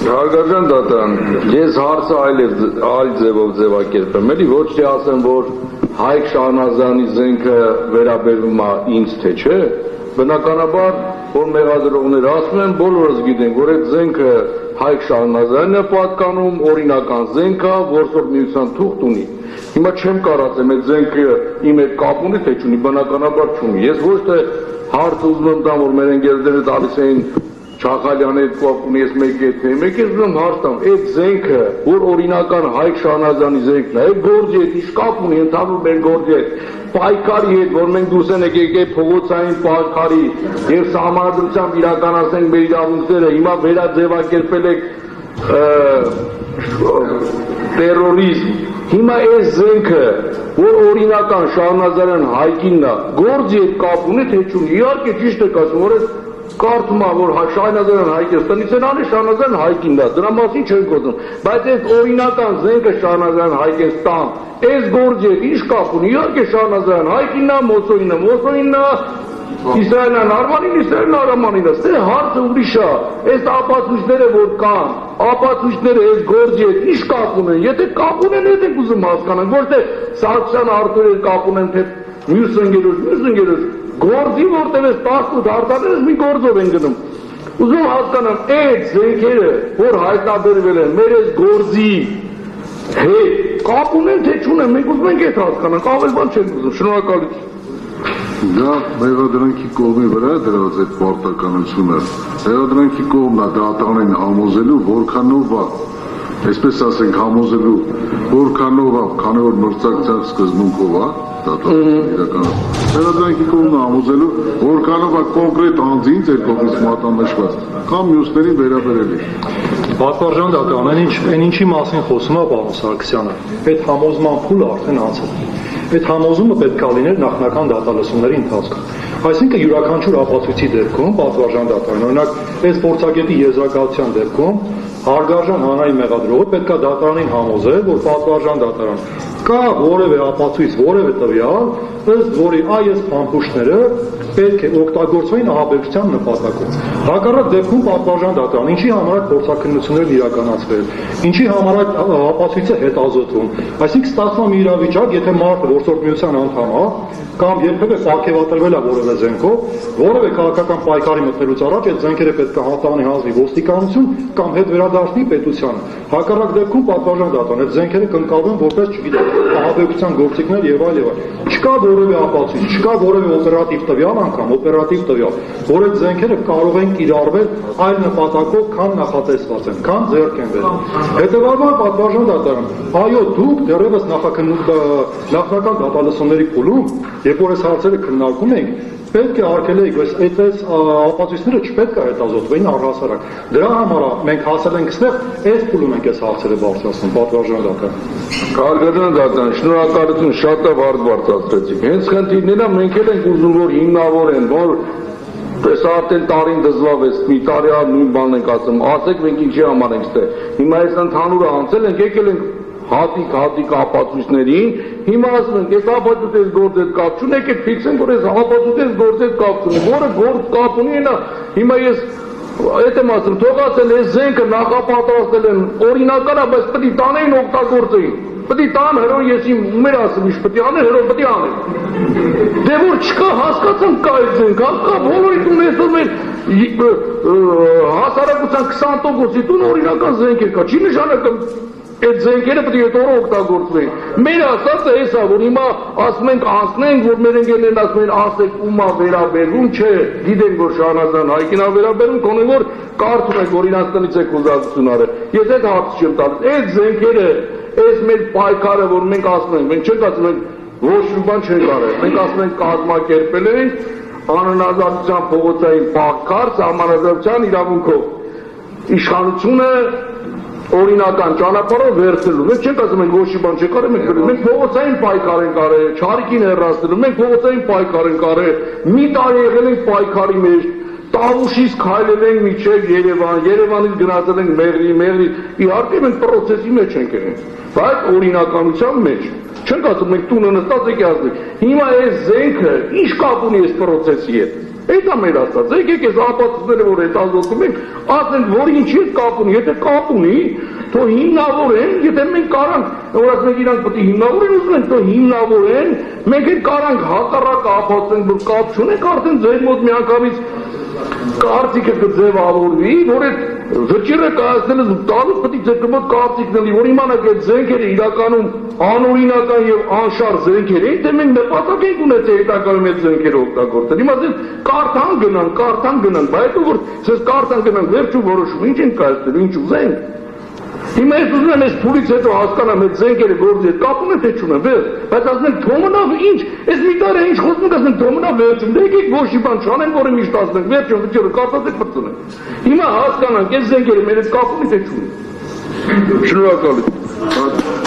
Հարգարժան դատան, ես հարցը այլ ձևով ձևակերպեմ, էլի ոչ թե ասեմ, որ Հայկ Շահնազարյանի զենքը վերաբերվում է ինձ, թե չէ, բնականաբար, որ մեղադրողները ասում են, բոլորս գիտենք, որ այդ զենքը Հայկ Շահնազարյանն է պատկանում, օրինական զենք է, որսոր միության թուղթ ունի։ Հիմա չեմ կարծեմ, այդ զենքը իմ հետ կապ ունի, թե չունի, բնականաբար չունի։ Ես ոչ թե հարցը ուզում եմ տամ, որ մեր ընկերները տալիս էին Չախալյանի հետ կապ ունի, ես մեկի հետ թե մեկի ուզում եմ հարց տամ, այդ զենքը, որ օրինական Հայկ Շահնազարյանի զենքն է, այդ գործի հետ ինչ կապ ունի, ընդհանուր մեր գործի հետ, պայքարի հետ, որ մենք դուրս ենք եկել փողոցային պայքարի եւ սահմանադրությամբ իրականացնենք մեր իրավունքները, հիմա վերաձևակերպել եք տերորիզմ։ Հիմա այս զենքը, որ օրինական Շահնազարյան Հայկինն է, գործի հետ կապ ունի, թե չունի։ Իհարկե ճիշտ եք ասում, որ այս կարծում եմ, որ Շահնազարյան Հայկստանից են անի Շահնազարյան Հայկինն է, դրա մասին չենք խոսում, բայց այս օրինական զենքը Շահնազարյան Հայկստան, այս գործի հետ ինչ կապ ունի, իհարկե Շահնազարյան Հայկինն է, Մոսոյինն է, Իսրայելյան Արմանին, Իսրայելյան Արմանին, ստե հարցը ուրիշ է, այս ապացույցները որ կան, ապացույցները այս գործի հետ ինչ կապ ունեն, եթե կապ ունեն, եթե ուզում հասկանանք, ոչ թե Սարգսյան Արտուրի կապ ունեն, թե մյուս ընկերոջ, գործի որտեղ ես 18 հարտաներս մի գործով են գնում, ուզում հասկանամ, այդ զենքերը, որ հայտնաբերվել են, մեր այս գործի հետ, կապ ունեն, թե չունեն, մենք ուզում ենք այդ հասկանանք, ավել բան չենք ուզում, շնորհակալություն։ Դա մեղադրանքի կողմի վրա է դրված այդ պարտականությունը, մեղադրանքի կողմն է դատարանին համոզելու, որքանով է, այսպես ասենք համոզելու, որքանով է, քանի որ մրցակցության սկզբունքով է, մեղադրանքի կողմն է համոզելու, որքանով է կոնկրետ անձին ձեր կողմից մատնանշված, կամ մյուսներին վերաբերելի։ Պատվարժան դատան, այն ինչի մասին խոսում է պարոն Սարգսյանը, այդ համոզման փուլը արդեն անցել է։ Այդ համոզումը պետք է լիներ նախնական դատալսումների ընթացքում։ Այսինքն յուրաքանչյուր ապացույցի դեպքում, պատվարժան դատարան, օրինակ, այս փորձագետի եզրակացության դեպքում հարգարժան հանրային մեղադրողը պետք է դատարանին համոզել, որ պատվարժան դատարան կա որևէ ապացույց, որևէ տվյալ, ըստ որի այս փամփուշտները պետք է օգտագործվեն ահաբեկչության նպատակով։ Հակառակ դեպքում պատվարժան դատարան ինչի համար է փորձաքննություններն իրականացվել, ինչի համար է ապացույցը հետազոտվում։ Այսինքն ստացվում է իրավիճակ, եթե մարդը որսորդ միության անդամ է, կամ երբևէ պարգևատրվել է որևէ զենքով, որևէ քաղաքական պայքարի մտնելուց առաջ այդ զենքերը պետք է հատանի հանձնի ոստիկանություն կամ հետ վերադարձնի պետությանը։ Հակառակ դեպքում պատվարժան դատարան այդ զենքերը կընկալվեն որպես, չգիտեմ, ահաբեկչության գործիքներ եւ այլ։ Չկա որևէ ապացույց, չկա որևէ օպերատիվ տվյալ անգամ, օպերատիվ տվյալ, որ այդ զենքերը կարող են կիրառվել այլ նպատակով, քան նախատեսված են, քան ձեռք են բերել։ Հետևաբար պատվարժան դատարան, այո, դուք դեռևս նախնական դատալսումների փուլում, երբ որ այս հարցերը քննարկում ենք, պետք է արգելեիք, բայց այս ապացույցները չպետք է հետազոտվեին առհասարակ։ Դրա համար մենք հասել ենք այստեղ, այս փուլում ենք այս հարցերը բարձրացնում, պատվարժան դատարան։ Հարգարժան դատարան, շնորհակալություն, շատ հարց բարձրացրեցիք։ Հենց խնդիրները մենք էլ ենք ուզում, որ հիմնավորեն, որ պես արդեն տարին դժվար է, մի տարի նույն բանն ենք ասում, ասեք մենք ինչի համար ենք այստեղ։ Հիմա այս ընդհանուրը անցել ենք, եկել ենք հատիկ ապացույցներին, հիմա ասում ենք, այս ապացույցից գործ հետ կապ չունի, եկեք ֆիքսենք, որ այս ապացույցից գործ հետ կապ չունի, որը գործ կապ ունի, հիմա ես այդ եմ ասում, թող ասել, այս զենքը նախապատրաստել են օրինական է, բայց պետք է տանեին օգտագործեին, պետք է տան հերոն ես իմ մեր ասում, ինչ պետք է անել, հերոն պետք է անել։ Դե որ չկա, հասկացանք կա այդ զենք, կա բոլորի տուն այսօր մեր հասարակության 20%-ի տուն օրինական զենք կա, չի նշանակում այդ զենքերը պետք է հետո օգտագործվեն։ Մեր ասածը էսա, որ հիմա ասում ենք անցնենք, որ մեր ընկերներն ասում են ասեք ումա վերաբերվում, չէ, գիտենք որ Շահնազարյան Հայկին է վերաբերվում, քանի որ կարծում եք որ իրանց տնից է կուզածություն արել։ Ես այդ հարցը չեմ տալիս։ Այդ զենքերը, այս մեր պայքարը, որ մենք ասում ենք, մենք չենք ասում ենք ոչ մի բան չենք արել։ Մենք ասում ենք կազմակերպել ենք անհնազանդության փողոցային պայքար սահմանադրության իրավունքով։ Իշխանությունը օրինական ճանապարհով վերցնելու։ Մենք չենք ասում ենք ոչ մի բան չեք արել, մենք փողոցային պայքար ենք արել, չարիքին հեռացնելու, մենք փողոցային պայքար ենք արել, մի տարի եղել ենք պայքարի մեջ, Տավուշից քայլել ենք մինչև Երևան, Երևանից գնացել ենք Մեղրի, իհարկե մենք պրոցեսի մեջ ենք եղել, բայց օրինականության մեջ։ Չենք ասում մենք տունը նստած եք ասենք։ Հիմա այս զենքը ինչ կապ ունի այս պրոցեսի հետ։ Այդ է մեր ասած, եկեք այս ապացույցները, որ այդ ազոտում ենք, ասենք, որ ինչի կապ ունի, եթե կապ ունի, թող հիմնավորեն, եթե մենք կարանք, որ ասում ենք իրանք պետք է հիմնավորեն, ուզում ենք, թող հիմնավորեն, մենք էլ կարանք հակառակը ապացուցենք, որ կապ չունենք, արդեն ձեր մոտ միանգամից կարծիքը կձևավորվի, որ այդ վճիռը կայացնելը տալուց պետք է ձեր մոտ կարծիքն լինի, որ իմանաք այդ զենքերը իրականում անօրինական եւ անշարժ զենքեր են, թե մենք նպատակ ենք ունեցել հետագայում այդ զենքերը օգտագործել։ Հիմա դες կարթան գնան, բայց որ ցես կարթան գնան, վերջում որոշում ինչ են կայացնելու, ինչ ուզենք։ Հիմա ես ուզում եմ այս փուլից հետո հասկանամ այդ զենքերը գործի հետ կապ ունեն թե չունեն, բայց ասում են թոմնավ ինչ, այս մի տարի ինչ խոսում եք, ասում են թոմնավ վերջում, դե եկեք ոչ մի բան չանեն, որը միշտ ասում ենք, վերջում վճիռը կարտացեք մտցնեն։ Հիմա հասկանանք այս զենքերը մեր հետ կապ ունի թե չունի։ Շնորհակալություն։